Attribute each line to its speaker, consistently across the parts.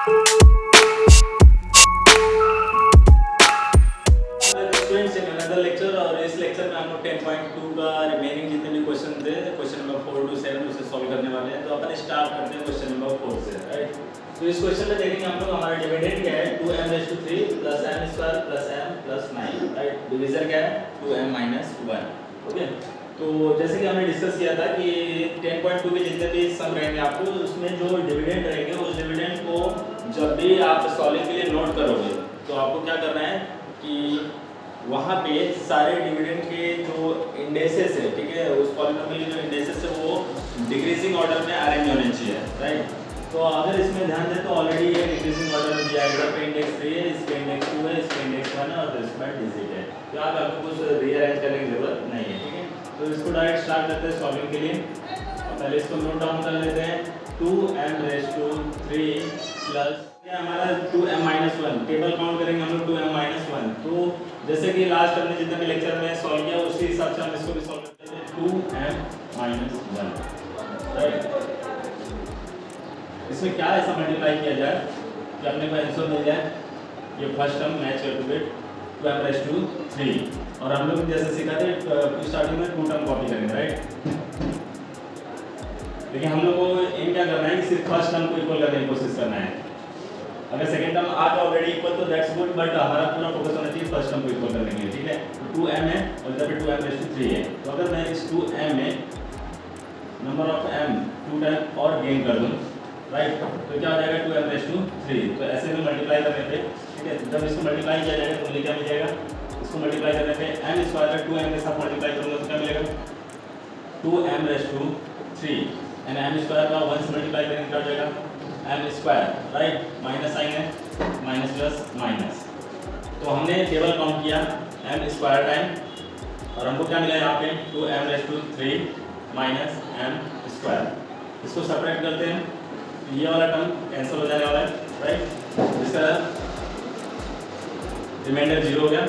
Speaker 1: Students in another lecture, और इस lecture में हम लोग 10.2 का रिमेनिंग जितने भी क्वेश्चन थे, क्वेश्चन नंबर 4 to 7 उसे सॉल्व करने वाले हैं। तो अपन स्टार्ट करते हैं क्वेश्चन नंबर 4 से, राइट। तो इस क्वेश्चन में देखेंगे हम लोग हमारा डिविडेंड क्या है, 2m⁻³ plus m² plus m plus 9, right. Divisor क्या है, 2m-1, ओके। तो जैसे कि हमने डिस्कस किया था कि 10.2 के जितने भी सम रहेंगे आपको, उसमें जो डिविडेंड रहेंगे उस डिविडेंड को जब भी आप सॉल्विंग के लिए नोट करोगे तो आपको क्या करना है कि वहाँ पे सारे डिविडेंड के जो इंडेसेस है, ठीक है, उस पॉलिनोमियल के जो इंडेसेस है वो डिक्रीजिंग ऑर्डर में अरेंज होने चाहिए, राइट। तो अगर इसमें ध्यान दें तो ऑलरेडी ये डिक्रीजिंग ऑर्डर में दिया है, इधर पे इंडेक्स 3 है, इस पे इंडेक्स 2 है, इस पे इंडेक्स 1 है और इस पे डिजिट है। तो यहाँ पे आपको कुछ रीअरेंज करने की जरूरत नहीं है, ठीक है। तो इसको डायरेक्ट स्टार्ट करते हैं सॉल्विंग के लिए। पहले इसको नोट डाउन कर लेते हैं, 2m⁻³ प्लस हमारा 2m-1, टेबल काउंट करेंगे हम लोग 2m-1। तो जैसे कि लास्ट हमने जितने भी लेक्चर में सॉल्व किया उसी हिसाब से हम इसको भी सॉल्व करते हैं, 2m-1, राइट। इसमें क्या ऐसा मल्टीप्लाई किया जाए कि अपने को आंसर मिल जाए, ये फर्स्ट टर्म मैच कर टू 2m⁻³ और हम लोग जैसे सीखा थे स्टार्टिंग में 2 टर्म कॉपी करेंगे, राइट। लेकिन हम लोग को एम क्या करना है कि सिर्फ फर्स्ट टर्म को इक्वल करने की कोशिश करना है। अगर सेकंड टर्म आ तो ऑलरेडी इक्वल तो दैट्स गुड, बट हमारा पूरा फोकस होना चाहिए फर्स्ट टर्म को इक्वल करने के लिए, ठीक है। तो 2m है और इधर पे 2m⁻³ है। तो अगर मैं इस 2m में नंबर ऑफ m 2 टाइम और गेन कर दूं, राइट, तो क्या हो जाएगा 2m⁻³ तो ऐसे में मल्टीप्लाई करने पे, ठीक है, जब इसको मल्टीप्लाई किया जाएगा तो मुझे क्या मिल जाएगा, इसको मल्टीप्लाई करने पे m² है, 2m के साथ मल्टीप्लाई करूंगा तो क्या मिलेगा 2m⁻³ एंड m² का 1 से मल्टीप्लाई करेंगे क्या हो जाएगा m², राइट। माइनस साइन है, माइनस प्लस माइनस। तो हमने टेबल काउंट किया m² टाइम और हमको क्या मिला यहाँ पे 2m⁻³ माइनस m²। इसको सेपरेट करते हैं, ये वाला टर्म कैंसिल हो जाने वाला है, राइट। इसका रिमाइंडर 0 हो गया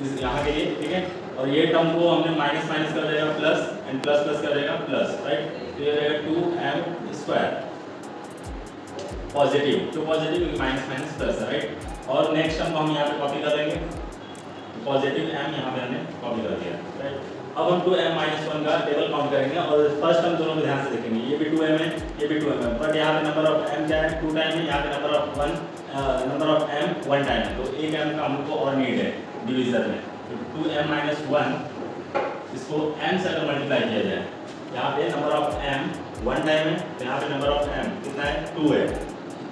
Speaker 1: इस यहाँ के लिए, ठीक है। और ये टर्म को हमने माइनस माइनस कर देगा प्लस एंड प्लस प्लस कर देगा प्लस, राइट। तो ये रहेगा 2m² पॉजिटिव, तो पॉजिटिव क्योंकि माइनस माइनस प्लस है, राइट। और नेक्स्ट टर्म को हम यहाँ पे कॉपी कर देंगे, पॉजिटिव m यहाँ पे हमने कॉपी कर दिया, राइट। अब हम 2m-1 का टेबल काउंट करेंगे और फर्स्ट टर्म दोनों को ध्यान से देखेंगे, ये भी 2m है, ये भी 2m है, बट यहाँ पे नंबर ऑफ m क्या है 2 टाइम है, यहाँ पे नंबर ऑफ m 1 टाइम है। तो एक m का हमको और नीड है डिवीजन में, तो 2m-1 इसको m से अगर मल्टीप्लाई किया जाए, यहाँ पे नंबर ऑफ m 1 टाइम है, तो यहाँ पे नंबर ऑफ m कितना है 2 है।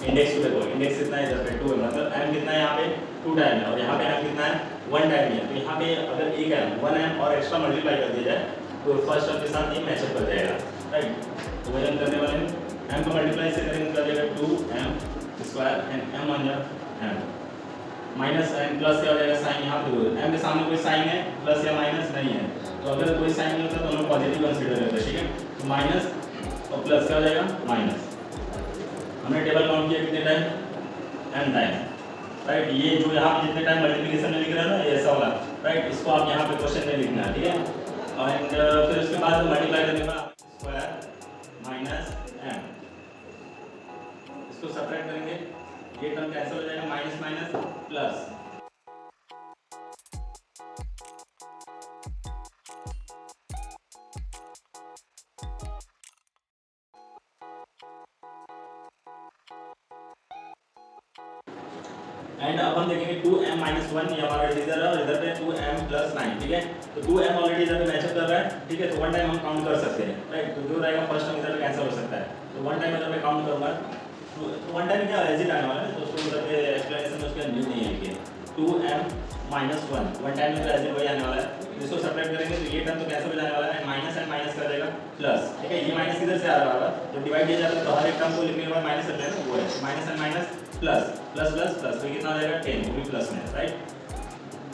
Speaker 1: इंडेक्स 2 देखो, इंडेक्स कितना है इधर पे 2 है, मतलब m कितना है यहाँ पे 2 टाइम है और यहाँ पे m कितना है 1 टाइम है। तो यहाँ पे अगर एक m 1m और एक्स्ट्रा मल्टीप्लाई कर दिया जाए तो फर्स्ट टर्म के साथ ये मैचअप कर जाएगा, राइट। तो वही हम करने वाले हैं, m को मल्टीप्लाई से करेंगे कर देगा 2m² and m1 m minus and plus क्या हो जाएगा साइन, यहाँ पे m के सामने कोई साइन है प्लस या माइनस नहीं है, तो अगर कोई साइन नहीं होता तो हम लोग पॉजिटिव कंसीडर करते हैं, ठीक है। तो माइनस और प्लस क्या हो जाएगा माइनस। हमने टेबल काउंट किया कितने टाइम n टाइम, राइट। ये जो यहाँ पे जितने टाइम मल्टीप्लिकेशन में लिख रहा है ना, ऐसा वाला, राइट, इसको आप यहाँ पे क्वेश्चन में लिखना है, ठीक है। एंड फिर उसके बाद मल्टीप्लाई करने के बाद स्क्वायर माइनस m, इसको सेपरेट करेंगे, ये टर्म कैंसिल हो जाएगा, माइनस माइनस प्लस। एंड अब हम देखेंगे 2m-1 ये हमारा डिवीजर है और इधर पे 2m+9, ठीक है। तो 2m ऑलरेडी इधर पे मैचअप कर रहा है, ठीक है। तो 1 टाइम हम काउंट कर सकते हैं, राइट। तो जो रहेगा फर्स्ट टर्म इधर पे कैंसिल हो सकता है, तो 1 टाइम इधर पे काउंट करूंगा, तो 1 टाइम क्या एज इट आने वाला है, तो उसको इधर पे एक्सप्लेनेशन में उसका न्यू नहीं है कि 2m-1 1 टाइम में तो एज इट वही आने वाला है। इसको सेपरेट करेंगे तो ये टर्म तो कैंसिल हो जाने वाला है एंड माइनस कर देगा प्लस, ठीक है। ये माइनस किधर से आ रहा है, जब डिवाइड किया जाता है तो हर एक टर्म को लिखने के बाद माइनस करते हैं ना, वो है minus and minus plus plus plus plus, तो कितना आ जाएगा 10, वो भी प्लस में, राइट,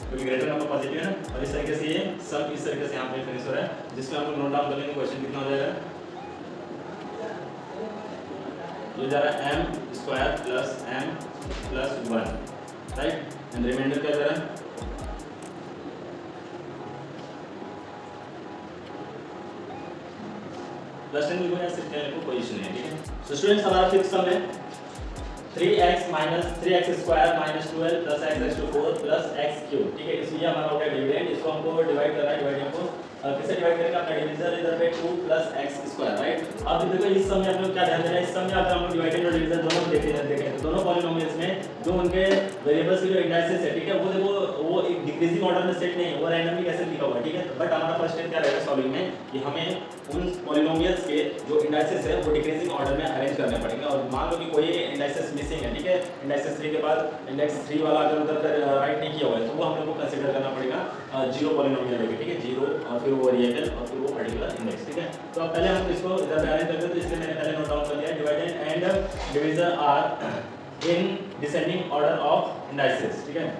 Speaker 1: क्योंकि ग्रेटर नंबर पॉजिटिव है ना। और इस तरीके से ये सब इस तरीके से यहाँ पे फिनिश हो रहा है, जिसमें हम लोग नोट डाउन कर लेंगे क्वेश्चन कितना हो जाएगा, ये जा रहा है m² plus m+1, right. And reminder क्या जा रहा है प्लस 10 लिखो या सिर्फ 10 लिखो, कोई इशू नहीं है, ठीक है। सो स्टूडेंट्स हमारा फिफ्थ सम है 3x minus 3x square minus 12 plus x raise to 4 plus x cube. ठीक है, इसलिए हमारा हो गया डिविडेंड। इसको हमको डिवाइड करना है, डिवाइडेंड को किससे डिवाइड करेंगे? अपना डिवीजर इधर पे 2 प्लस x स्क्वायर, राइट। अब देखो इस सम में आप लोग क्या ध्यान देना है, इस सम में अगर हम लोग डिवाइडेड और डिवीजर दोनों देखें तो दोनों पॉलिनोमियल्स में जो उनके वेरिएबल्स की जो इंडाइसेस है, ठीक है, वो देखो वो एक डिक्रीजिंग ऑर्डर में सेट नहीं है, वो रैंडमली कैसे लिखा हुआ है, ठीक है। बट हमारा फर्स्ट स्टेप क्या रहेगा सॉल्विंग में कि हमें उन पॉलिनोमियल्स के जो इंडाइसेस है वो डिक्रीजिंग ऑर्डर में अरेंज करने पड़ेंगे। और मान लो कि कोई इंडाइसेस मिसिंग है, ठीक है, इंडाइसेस 3 के बाद इंडेक्स 3 वाला अगर उधर राइट नहीं किया हुआ है तो वो हम लोग को कंसीडर करना पड़ेगा जीरो पॉलिनोमियल लेके, ठीक है, जीरो और फिर वो वेरिएबल और फिर वो पर्टिकुलर इंडेक्स, ठीक है। तो अब पहले हम इसको इधर अरेंज करते हैं, तो इसलिए मैंने पहले नोट डाउन कर लिया divided and divisor are in descending order of indices, ठीक है।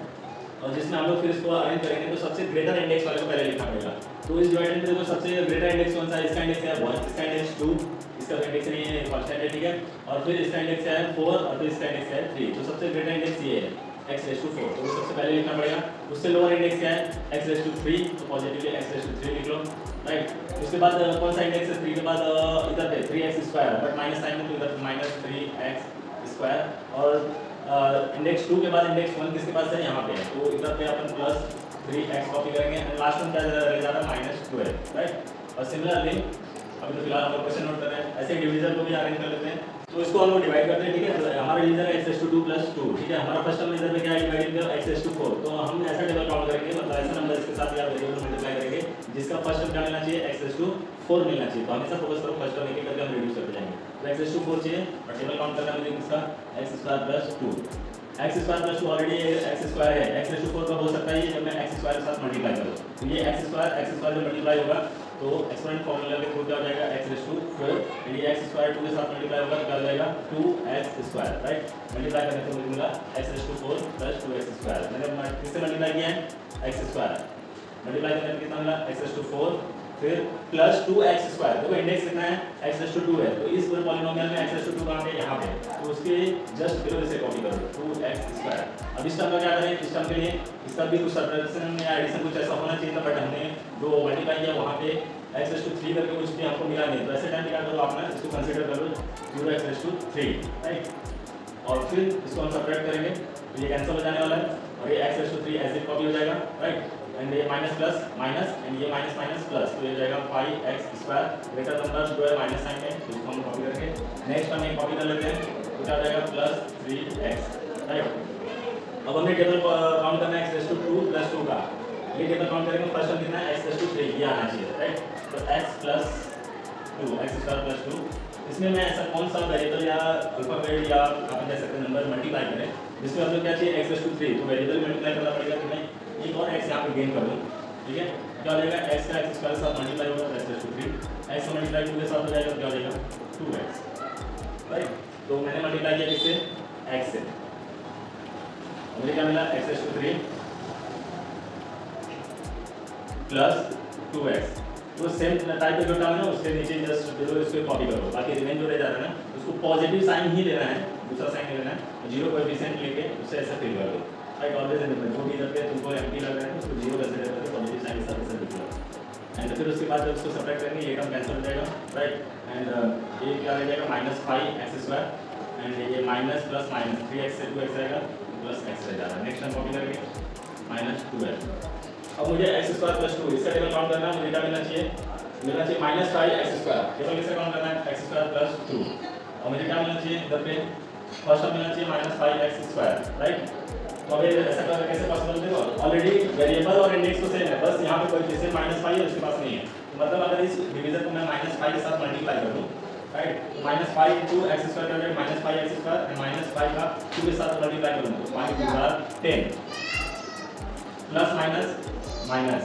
Speaker 1: और जिसमें हम लोग फिर इसको अरेंज करेंगे तो सबसे ग्रेटर इंडेक्स वाले को पहले लिखना पड़ेगा। तो इस डिवाइडेड में देखो सबसे ग्रेटर इंडेक्स कौन सा है? इसका इंडेक्स है 1, इसका इंडेक्स 2, इसका इंडेक्स नहीं है, कांस्टेंट है, ठीक है। और फिर इसका इंडेक्स है 4 और फिर इसका इंडेक्स है 3। तो सबसे ग्रेटर इंडेक्स ये है x रेज़ टू 4, तो वो सबसे पहले लिखना पड़ेगा। उससे लोअर इंडेक्स क्या है? x रेज़ टू 3, तो पॉजिटिवली x रेज़ टू 3 लिख लो, राइट। उसके बाद कौन सा इंडेक्स है? 3 के बाद इधर पे 3x square, but minus sign है तो इधर माइनस 3x स्क्वायर। और इंडेक्स 2 के बाद इंडेक्स 1 किसके पास है? यहाँ पे है, तो इधर पे अपन प्लस 3x कॉपी करेंगे एंड लास्ट में क्या रह जाता है? Minus 12, right. और सिमिलरली अभी तो फिलहाल हम लोग क्वेश्चन नोट कर रहे हैं, ऐसे डिवीजन को भी अरेंज कर लेते हैं। तो इसको हम लोग डिवाइड करते हैं, ठीक है। तो हमारा डिवीजन है x रेज़ टू 2 प्लस 2, ठीक है। हमारा फर्स्ट टर्म इधर में क्या है? डिवाइडेड किया x रेज़ टू 4, तो हम ऐसा टेबल काउंट करेंगे, मतलब ऐसा नंबर इसके साथ या वेरिएबल मल्टीप्लाई करेंगे जिसका फर्स्ट टर्म क्या मिलना चाहिए? x रेज़ टू 4 मिलना चाहिए। तो हमेशा फोकस करो फर्स्ट टर्म एक एक करके हम रिड्यूस करते जाएंगे। तो x रेज़ टू 4 चाहिए और टेबल काउंट करना है मुझे किसका? x square plus 2, x square plus 2 already x square है, x रेज़ टू 4 का हो सकता है जब मैं x स्क्वायर के साथ मल्टीप्लाई करूं। तो ये x स्क्वायर जब मल्टीप्लाई होगा तो एक्सपोनेंट फार्मूला के थ्रू क्या हो जाएगा? x रेज़ टू 4, यानी x स्क्वायर 2 के साथ मल्टीप्लाई होगा तो क्या हो जाएगा? 2x square, right. मल्टीप्लाई करने से मुझे मिला x raise to 4 plus 2x square. मैंने किससे मल्टीप्लाई किया है? x square. मल्टीप्लाई करने पे कितना मिला? x रेज़ टू 4 फिर प्लस 2x स्क्वायर। देखो इंडेक्स कितना है? x रेज़ टू 2 है, तो इस पूरे पॉलिनोमियल में x रेज़ टू 2 कहां पे? यहाँ पे। तो उसके जस्ट बिलो इसे कॉपी करो 2x स्क्वायर। अब इस टर्म का क्या करें? इस टर्म के लिए इसका भी कुछ सब्ट्रैक्शन या एडिशन कुछ ऐसा होना चाहिए था, बट हमने जो मल्टीप्लाई किया वहाँ पे x रेज़ टू 3 करके कुछ भी हमको मिला नहीं। तो ऐसे टाइम क्या करो आप ना, इसको कंसीडर करो 0x रेज़ टू 3, राइट। और फिर इसको हम सब्ट्रैक्ट करेंगे तो ये कैंसिल हो जाने वाला है और ये x रेज़ टू 3 ऐसे कॉपी हो जाएगा, राइट। एंड ये माइनस प्लस माइनस एंड ये माइनस माइनस प्लस, तो ये जाएगा 5x स्क्वायर। ग्रेटर नंबर जो है माइनस साइन है, इसको हम कॉपी करके नेक्स्ट हम एक कॉपी कर लेते हैं, तो क्या जाएगा? Plus 3x, right. अब हमने टेबल काउंट करना है x रेज़ टू 2 प्लस 2 का। ये टेबल काउंट करेंगे, फर्स्ट टर्म कितना है? x रेज़ टू 3, ये आना चाहिए, राइट। तो x plus 2, x square plus 2। इसमें मैं ऐसा कौन सा वेरिएबल या अल्फाबेट या आप कह सकते हैं नंबर मल्टीप्लाई करें जिसमें हम लोग क्या चाहिए? x रेज़ टू 3, तो वेरिएबल मल्टीप्लाई करना पड़ेगा कि नहीं, एक और x यहाँ पे गेन कर दूँ, ठीक है। क्या हो जाएगा? x का x स्क्वायर के साथ मल्टीप्लाई होगा तो x रेज़ टू 3, x का मल्टीप्लाई 2 के साथ हो जाएगा, क्या हो जाएगा? 2x, right. तो मैंने मल्टीप्लाई किया किससे? x से, मुझे क्या मिला? x raise to 3 plus 2x। तो सेम टाइप का जो टर्म है उसके नीचे जस्ट बिलो इसको कॉपी करो, बाकी रिमेन जो रह जा रहा है ना उसको पॉजिटिव साइन ही लेना है, दूसरा साइन नहीं लेना है। जीरो कोएफिशिएंट लेके उससे ऐसे फिल कर दो, राइट। ऑलवेज रिमेंबर जो भी इधर पे तुमको एम्प्टी लग रहा है उसको जीरो कंसीडर करके पॉजिटिव साइन के साथ ऐसे लिख लो। एंड फिर उसके बाद जब उसको सब्ट्रैक्ट करेंगे ये टर्म कैंसिल हो जाएगा, राइट। एंड ये क्या रह जाएगा? माइनस 5x स्क्वायर एंड ये माइनस प्लस माइनस 3x से 2x रहेगा प्लस x रह जाएगा। नेक्स्ट टर्म कॉपी करेंगे माइनस 2x। अब मुझे x स्क्वायर प्लस 2 इसका टेबल काउंट करना है, मुझे क्या मिलना चाहिए? मिलना चाहिए माइनस 5x स्क्वायर। टेबल किससे काउंट करना है? x square plus 2। और मुझे क्या मिलना चाहिए? इधर पे फर्स्ट टर्म मिलना चाहिए माइनस 5x स्क्वायर, राइट। तो अब ऐसा करके कैसे पॉसिबल? देखो ऑलरेडी वेरिएबल और इंडेक्स तो सेम है, बस यहाँ पे कोएफिशिएंट माइनस 5 है उसके पास नहीं है। तो मतलब अगर इस डिवीजन को मैं माइनस 5 के साथ मल्टीप्लाई कर दूँ, राइट, तो माइनस 5 इंटू x स्क्वायर कर देंगे minus 5x square and minus 5 का 2 के साथ मल्टीप्लाई करूँ तो 5 2 10 प्लस माइनस माइनस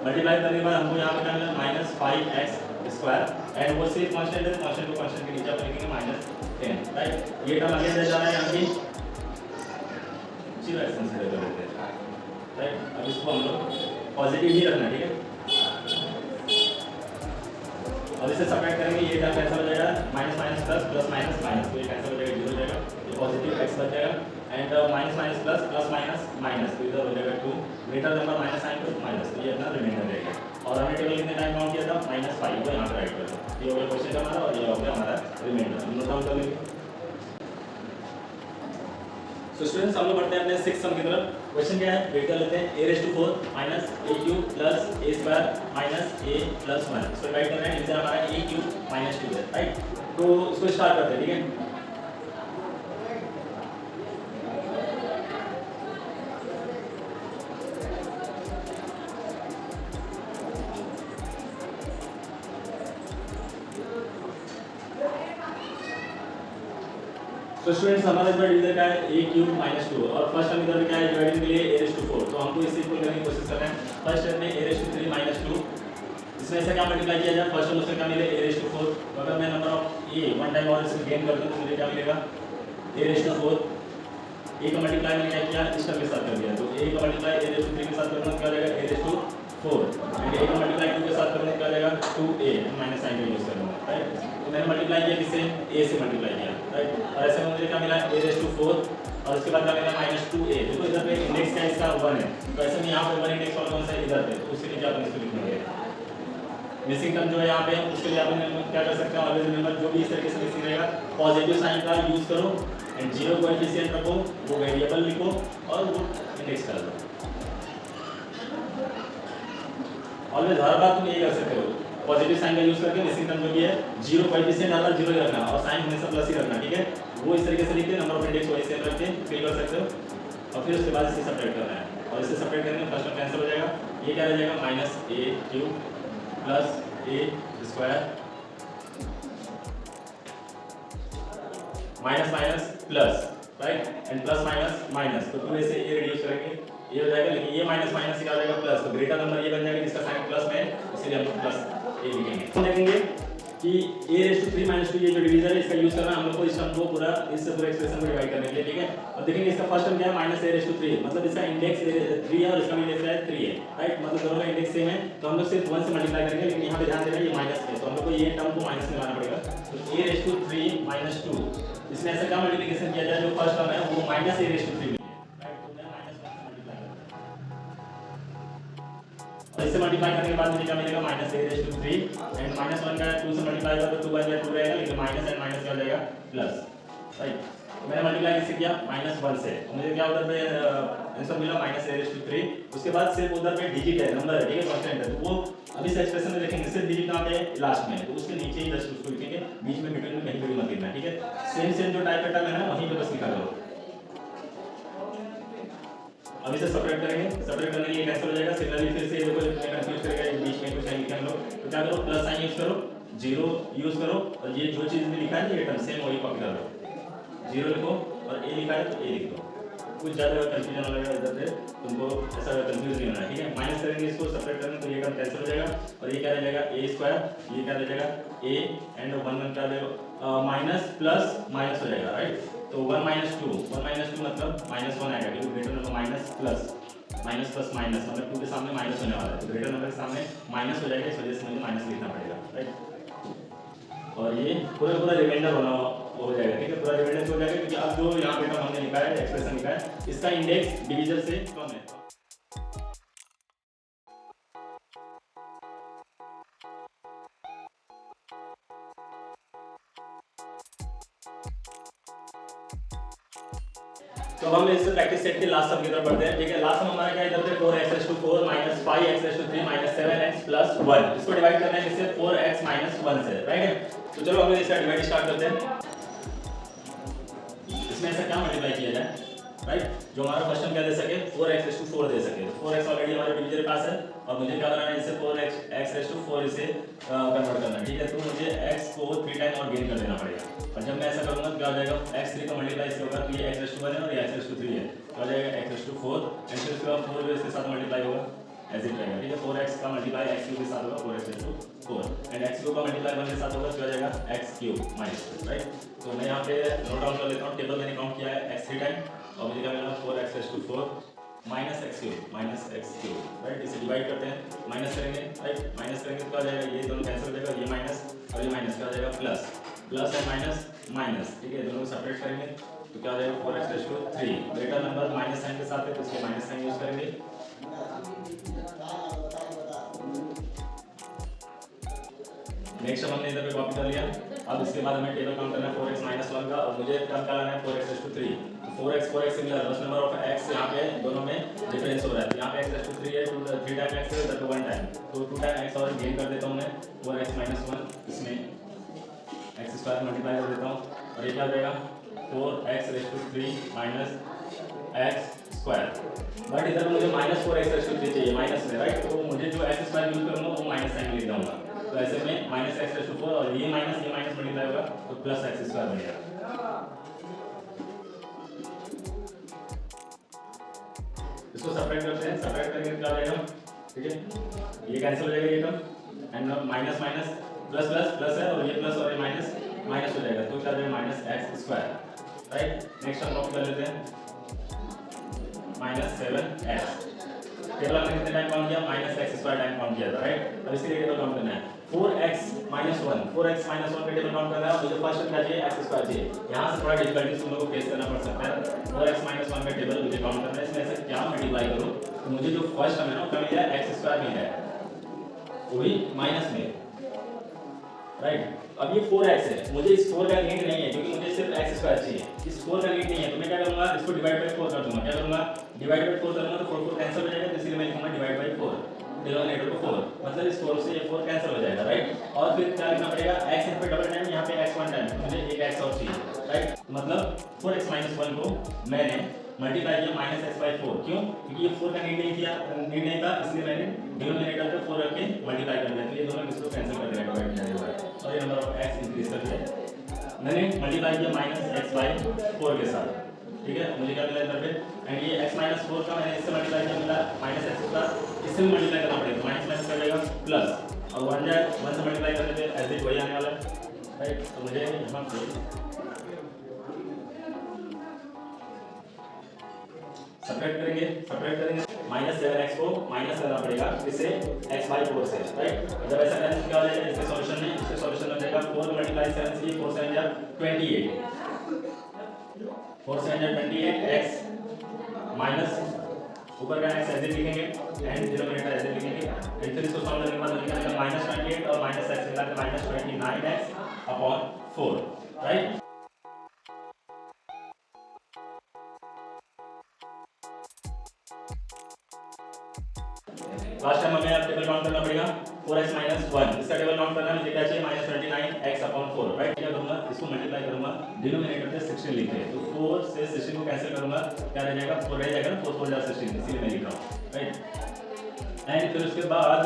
Speaker 1: मल्टीप्लाई करने के बाद हमको यहाँ पे क्या मिला? माइनस 5x स्क्वायर एंड वो सिर्फ कांस्टेंट है, कांस्टेंट को कांस्टेंट के नीचे लिखेंगे माइनस 10, राइट। ये टर्म आगे रह जा रहा है यहाँ की जीरो एक्स कंसीडर कर लेते हैं, राइट। अब इसको हम लोग पॉजिटिव ही रखना, ठीक है। और इसे सब्ट्रैक्ट करेंगे, ये टर्म कैंसिल हो जाएगा, minus minus plus plus minus minus, तो ये कैंसिल हो जाएगा, जीरो हो जाएगा, ये पॉजिटिव x बच जाएगा and minus minus plus plus minus minus, तो इधर हो जाएगा 2 ग्रेटर नंबर माइनस साइन तो माइनस, तो ये अपना रिमाइंडर रहेगा। और हमने टेबल कितने टाइम काउंट किया था -5 को यहाँ पे राइट कर दो। ये हो गया क्वेश्चन का हमारा और ये हो गया हमारा रिमाइंडर। नोट डाउन कर लेंगे। तो स्टूडेंट्स हम लोग बढ़ते हैं अपने 6th सम की तरफ। क्वेश्चन क्या है वेट कर लेते हैं a⁴ minus a³ plus a² minus a plus 1। इसको डिवाइड कर रहे हैं, इनसे हमारा a³ माइनस 2 है, राइट। तो इसको स्टार्ट करते हैं, ठीक है। तो स्टूडेंट्स हमारा इस बार डिवीजन का है a³ माइनस 2 और फर्स्ट टर्म इधर क्या है डिवाइडिंग के लिए a⁴ तो हमको इसे इक्वल करने की कोशिश कर रहे हैं। फर्स्ट टर्म में a⁵ माइनस 2 इसमें से क्या मल्टीप्लाई किया जाए, फर्स्ट टर्म उससे क्या मिले a⁴। तो अगर मैं number of a one time और इसमें गेन कर दूं तो मुझे क्या मिलेगा a⁴। a का मल्टीप्लाई मैंने क्या किया इस टर्म के साथ कर दिया, तो a का मल्टीप्लाई a⁵ के साथ करूंगा क्या हो जाएगा a⁴ एंड a का मल्टीप्लाई 2 के साथ करूंगा क्या हो जाएगा 2a माइनस साइन का यूज करूंगा, राइट। तो मैंने मल्टीप्लाई किया किससे a से मल्टीप्लाई किया, राइट। और ऐसे में मुझे क्या मिला a⁴ और उसके बाद क्या मिला -2a। देखो इधर पे इंडेक्स क्या इसका 1 है, तो ऐसे में यहाँ पे 1 इंडेक्स और कौन सा है इधर पे, तो उसके लिए क्या अपन इसको लिखेंगे मिसिंग टर्म जो है यहाँ पे उसके लिए अपन क्या कर सकते हैं ऑलवेज रिमेंबर जो भी इस तरीके से मिसिंग रहेगा पॉजिटिव साइन का यूज करो एंड जीरो कोएफिशिएंट रखो, वो वेरिएबल लिखो और वो इंडेक्स कर दो। ऑलवेज हर बार तुम ये कर सकते हो पॉजिटिव साइन का यूज करके मिसिंग टर्म जो भी है जीरो कोएफिशिएंट हर बार जीरो ही रखना और साइन हमेशा प्लस ही रखना, ठीक है। वो इस तरीके से लिख के नंबर ऑफ इंडेक्स वही सेम रख के फिल कर सकते हो और फिर उसके बाद इसे सेपरेट करना है और इसे सेपरेट करने में फर्स्ट टर्म कैंसिल हो जाएगा। ये क्या रह जाएगा -a³ plus a² minus minus plus, right, and plus minus minus, तो 2a से a रिड्यूस करेंगे ये हो जाएगा, लेकिन ये माइनस माइनस से क्या हो जाएगा प्लस, तो ग्रेटर नंबर ये बन जाएगा जिसका साइन प्लस में है, इसलिए हम प्लस a लिखेंगे। हम देखेंगे कि a⁵ माइनस 2 ये जो डिवीजन है इसका यूज करना हम लोग को इस टर्म को पूरा इससे पूरा एक्सप्रेशन को डिवाइड करने के लिए, ठीक है। और देखेंगे इसका फर्स्ट टर्म क्या है -a⁵, मतलब इसका इंडेक्स 3 है और इसका भी इंडेक्स है 3 है, राइट, मतलब दोनों का इंडेक्स सेम है, तो हम लोग सिर्फ 1 से मल्टीप्लाई करेंगे, लेकिन यहाँ पे ध्यान देना ये माइनस है, तो हम लोग को ये टर्म को माइनस में लाना पड़ेगा। तो a⁵ माइनस 2 इसमें ऐसा क्या मल्टीप्लिकेशन किया जाए जो फर्स्ट टर्म है वो -a⁵ राइट, तो मैं -1 से मल्टीप्लाई करूंगा और इससे मल्टीप्लाई करने के बाद मुझे क्या मिलेगा -a⁵ एंड -1 का 2 से मल्टीप्लाई होगा तो 2 बाय 2 रहेगा, लेकिन माइनस एंड माइनस क्या हो जाएगा प्लस, राइट। मैंने मल्टीप्लाई किससे किया -1 से, मुझे क्या उधर पे आंसर मिला -a⁵, उसके बाद सिर्फ उधर पे डिजिट है नंबर है, ठीक है, कांस्टेंट है, तो वो अभी इस एक्सप्रेशन में देखेंगे सिर्फ डिजिट कहां पे है लास्ट में, तो उसके नीचे ही जस्ट उसको लिखेंगे, बीच में बिटवीन में कहीं पे भी मत लिखना, ठीक है। सेम जो टाइप का टर्म है ना वहीं पे बस लिखा करो। अब इसे सेपरेट करेंगे, सेपरेट करने के लिए कैंसिल हो जाएगा, सिमिलरली फिर से देखो कंफ्यूज करेगा बीच में कुछ लिखे हम लोग, तो क्या करो प्लस साइन यूज करो, जीरो यूज करो और ये जो चीज में लिखा है ये टर्म सेम वही कॉपी कर लो, जीरो लिखो और ए लिखा है तो ए लिख दो, कुछ ज़्यादा कंफ्यूजन हो जाएगा इधर से, तुमको ऐसा कंफ्यूज नहीं होना है, ठीक है। माइनस करेंगे इसको सेपरेट करेंगे तो ये टर्म कैंसिल हो जाएगा और ये क्या रह जाएगा a², ये क्या रह जाएगा a एंड 1 क्या रहेगा माइनस प्लस माइनस हो जाएगा, राइट। तो 1 - 2 मतलब -1 आएगा क्योंकि greater number minus plus minus मतलब 2 के सामने माइनस होने वाला है, तो ग्रेटर नंबर के सामने माइनस हो जाएगा, इस वजह से मुझे माइनस लिखना पड़ेगा, राइट। और ये पूरा रिमाइंडर होना हो जाएगा, ठीक है, पूरा रिमाइंडर हो जाएगा क्योंकि अब जो यहाँ पे टर्म हमने लिखा है एक्सप्रेशन लिखा है इसका इंडेक्स डिवीजन से कम है। तो हम इस प्रैक्टिस सेट के लास्ट सम की तरफ बढ़ते हैं, ठीक है। लास्ट सम हमारा क्या है इधर पे 4x⁴ - 5x�3 - 7x+1, इसको डिवाइड करना है किससे 4x - 1 से, राइट है। तो चलो हम इसका डिवाइड स्टार्ट करते हैं। इसमें ऐसा क्या मल्टीप्लाई किया जाए, राइट, जो हमारा फर्स्ट टर्म क्या दे सके 4x⁴ दे सके, तो 4x ऑलरेडी हमारे डिवीजन के पास है और मुझे क्या करना है इसे 4x⁴ इसे कन्वर्ट करना है, ठीक है। तो मुझे x को 3 टाइम और गेन कर देना पड़ेगा और जब मैं ऐसा करूंगा तो क्या हो जाएगा x3 का मल्टीप्लाई इससे होगा, तो ये x⁴ है और ये x⁴ है, तो हो जाएगा x⁴ एंड फिर उसके बाद 4 इसके साथ मल्टीप्लाई होगा एज इट रहेगा, ठीक है। 4x का मल्टीप्लाई x³ के साथ होगा 4x⁴ एंड x³ का मल्टीप्लाई 1 के साथ होगा, तो हो जाएगा x³ माइनस, राइट। तो मैं यहाँ पे नोट डाउन कर लेता हूँ, टेबल मैंने काउंट किया है x3 टाइम और मुझे क्या मिला 4x⁴ माइनस x³, राइट। इसे डिवाइड करते हैं, माइनस करेंगे, राइट, माइनस करेंगे तो क्या हो जाएगा ये दोनों कैंसिल हो जाएगा, ये माइनस और ये माइनस क्या हो जाएगा प्लस एंड माइनस, ठीक है, दोनों को सेपरेट करेंगे तो क्या हो जाएगा 4x⁴, greater number minus sign के साथ है तो इसके माइनस साइन यूज करेंगे नेक्स्ट हमने इधर पे कॉपी कर लिया। अब इसके बाद हमें टेबल काउंट करना है 4x - 1 का, और मुझे टर्म का लाना है 4x⁻3। 4x सिमिलर, बस नंबर ऑफ x यहाँ पे दोनों में डिफरेंस हो रहा है। यहाँ पे x⁻3 है, 3 टाइम x है, इधर पे 1 टाइम, तो 2 टाइम x और गेन कर देता हूँ मैं 4x - 1, इसमें x² मल्टीप्लाई कर देता हूँ, और ये क्या हो जाएगा 4x⁻3 - x²। बट इधर मुझे -4x⁻3 चाहिए माइनस में, राइट? तो मुझे जो x² यूज करूँगा वो माइनस साइन ले जाऊँगा, तो ऐसे में -x⁻4 और ये माइनस मल्टीप्लाई होगा तो प्लस x² बनेगा। इसको सेपरेट करते हैं, सेपरेट करके क्या हो जाएगा, ठीक है, ये कैंसिल हो जाएगा ये term, and minus plus plus है, और ये प्लस और ये माइनस हो जाएगा, तो क्या हो जाएगा -x², राइट? नेक्स्ट हम कॉपी कर लेते हैं -7x। टेबल हमने कितने टाइम काउंट किया, -x² टाइम काउंट किया था, राइट? अब इसके लिए टेबल काउंट करना है 4x - 1 का टेबल काउंट करना है। मुझे फर्स्ट क्या चाहिए, x² चाहिए। यहाँ से थोड़ा डिफिकल्टीज तुम लोगों को फेस करना पड़ सकता है। 4x - 1 का टेबल मुझे काउंट करना है, इसमें ऐसे क्या मल्टीप्लाई करूँ तो मुझे जो फर्स्ट टर्म है ना वो मिला x² में है, वो भी माइनस में, राइट? अब ये 4x है, मुझे इस 4 का लिमिट नहीं है क्योंकि मुझे सिर्फ x² चाहिए। इस 4 का लिमिट नहीं है तो मैं क्या करूँगा, इसको डिवाइड बाय 4 कर दूंगा। क्या करूँगा, डिवाइड बाय 4 करूँगा तो 4 कैंसिल हो जाएगा, तो इसलिए मैं लिखूंगा डिवाइड बाय 4, डिनोमिनेटर को 4, मतलब इस 4 से ये 4 कैंसिल हो जाएगा, राइट? और फिर क्या लिखना पड़ेगा, x यहाँ पे डबल टाइम, यहाँ पे x 1 टाइम, मुझे एक x और चाहिए, राइट? मतलब 4x - 1 को मैंने मल्टीप्लाई किया -x/4, क्यों? क्योंकि ये 4 का नीड नहीं था, इसलिए मैंने डिनोमिनेटर पे 4 रख के मल्टीप्लाई कर दिया, तो ये दोनों इसको कैंसिल कर देगा, डिवाइड किया जाएगा, और ये नंबर ऑफ x इंक्रीज कर दिया। मैंने मल्टीप्लाई किया -x/4 के साथ, ठीक है? मुझे क्या मिला इधर पे, एंड ये x - 4 का मैंने इससे मल्टीप्लाई किया, मिला -x², इससे भी मल्टीप्लाई करना पड़ेगा, माइनस कर जाएगा प्लस, और 1 से मल्टीप्लाई करने पे एज इट वही आने वाला है, राइट? तो मुझे यहाँ पे सेपरेट करेंगे -7x को माइनस करना पड़ेगा, इससे x/4 से, राइट? जब ऐसा करेंगे क्या हो जाएगा, इसके सॉल्यूशन में, इसके सॉल्यूशन में जाएगा 4 × 7 से 4 7 जा 28, 4 7 जा 28, x माइनस ऊपर का x ऐसे लिखेंगे एंड डिनोमिनेटर ऐसे लिखेंगे, एंड फिर इसको सॉल्व करने के बाद निकलेगा -28 और -x मिला के -29x/4, राइट? लास्ट टाइम हमें अब टेबल काउंट करना पड़ेगा 4x - 1, इसका टेबल काउंट करना है, मुझे क्या चाहिए -29x/4, राइट? क्या करूंगा, इसको मल्टीप्लाई करूंगा, डिनोमिनेटर पे 16 लिखे, तो 4 से 16 को कैंसिल करूंगा, क्या रह जाएगा 4 रह जाएगा, 4 4 जा 16, इसीलिए मैं लिख रहा हूं, राइट? एंड फिर उसके बाद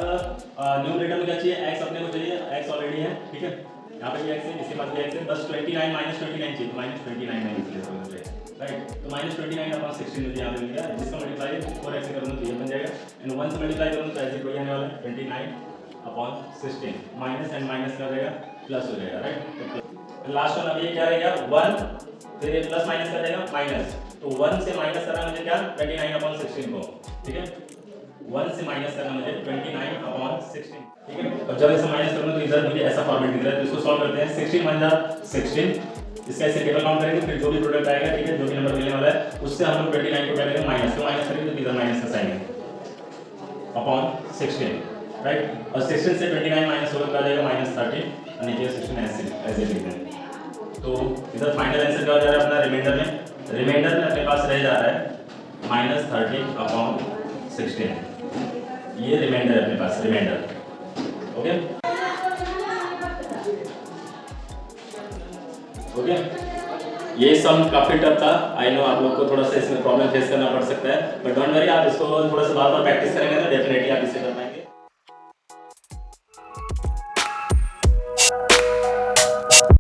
Speaker 1: न्यूमरेटर में क्या चाहिए, x अपने को चाहिए, x ऑलरेडी है, ठीक है? यहाँ पे भी x है, इसके बाद भी x है, बस 29 -29 चाहिए, -29 नहीं इसलिए मुझे, राइट? तो -29/16 मुझे यहाँ पे मिल गया, जिसका मल्टीप्लाई 4x से करूँगा तो ये बन जाएगा, एंड 1 से मल्टीप्लाई करूँगा तो ऐसे कोई आने वाला है 29/16, माइनस एंड माइनस क्या हो जाएगा, प्लस हो जाएगा, राइट? लास्ट वन अभी क्या रहेगा 1, फिर ये प्लस माइनस कर देगा माइनस, तो 1 से माइनस करना मुझे क्या 29/16 को, ठीक है? 1 से माइनस करना मुझे 29/16, ठीक है? और जब इसे माइनस करूँगा तो इधर मुझे ऐसा फॉर्मेट दिख रहा है, तो इसको सॉल्व करते हैं। 16 1 जा 16, इसका ऐसे टेबल काउंट करेंगे, फिर जो भी प्रोडक्ट आएगा, ठीक है, जो भी नंबर मिलने वाला है उससे हम लोग 29 को क्या करेंगे माइनस, तो माइनस करेंगे तो इधर माइनस का साइन है /16, राइट? और 16 से 29 माइनस होगा क्या जाएगा -30, और नीचे 16 ऐसे लिख देंगे। तो इधर फाइनल आंसर क्या हो जा रहा है अपना रिमाइंडर में अपने पास रह जा रहा है -30/16, ये रिमाइंडर है अपने पास, रिमाइंडर, ओके? ओके, ये सम काफी टफ था, आई नो आप लोग को थोड़ा सा इसमें प्रॉब्लम फेस करना पड़ सकता है, बट डोंट वरी, आप इसको थोड़ा सा बार बार प्रैक्टिस करेंगे तो डेफिनेटली आप इसे कर पाएंगे।